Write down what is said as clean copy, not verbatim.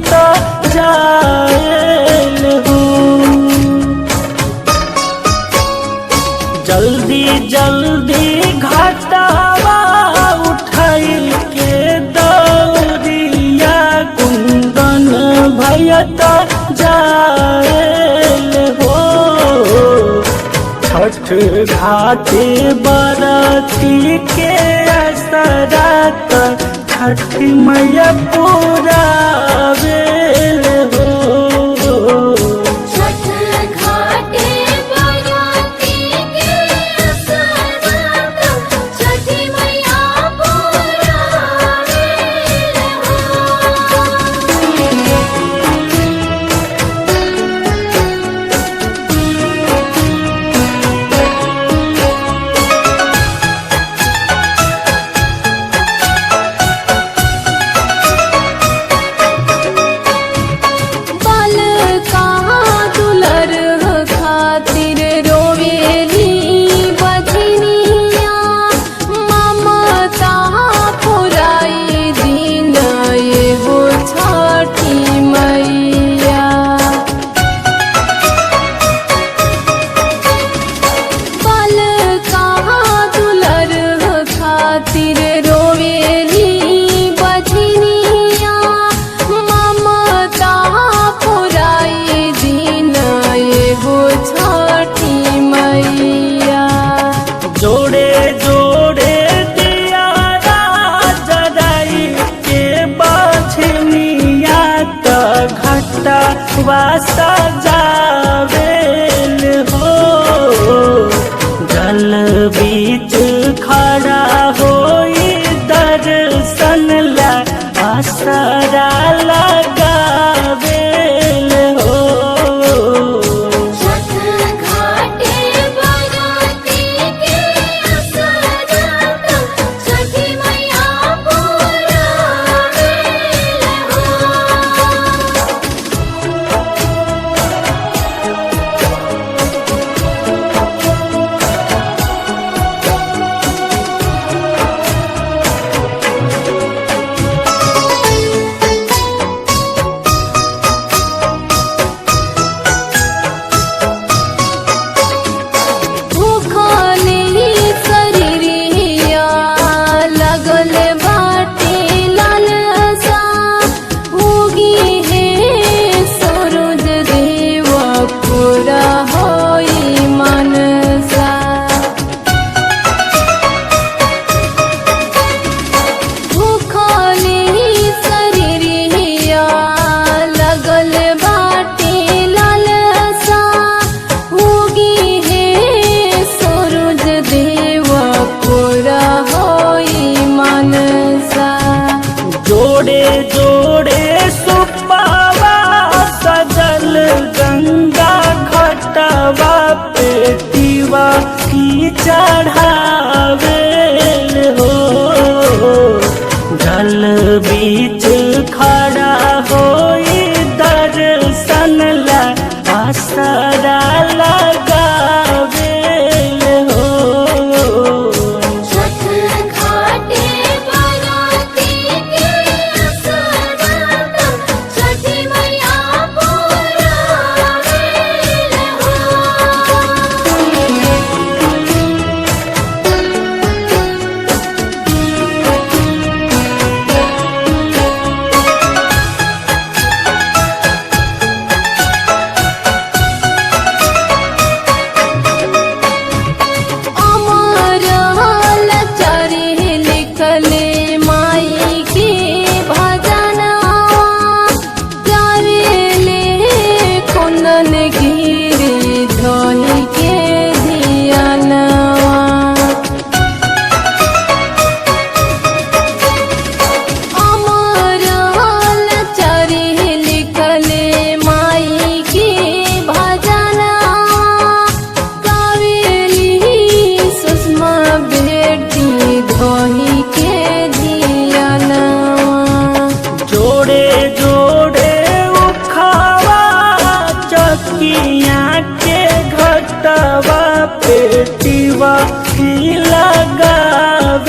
तो जाएल हो। जल्दी जल्दी घाटावा उठाई के दौरिया कुंदन भैया तो जाएल हो। छठ घाटे बरती के असरत छठ मैया पूरा बेल हो। छठ घाटे बरती के असरत छठ मैया पूरा बेल हो। जोड़े जोड़े दिया जराई के बछनिया तो घाटा वासा जावेल हो। जल बीच खड़ा होई दर्शन ला आसरा लगावेल हो। छठ घाटे बरती के असरत छठ मैया पूरा बेल हो। जोड़े जोड़े सुपावा सजल गंगा घटवा पेटिवा की चढ़ावेल हो। जल बीच खड़ा होई दर्शन ला आसरा लगावेल हो। छठ घाटे बरती के असरत छठ मैया पूरा बेल हो। पेटिवा की लगावेल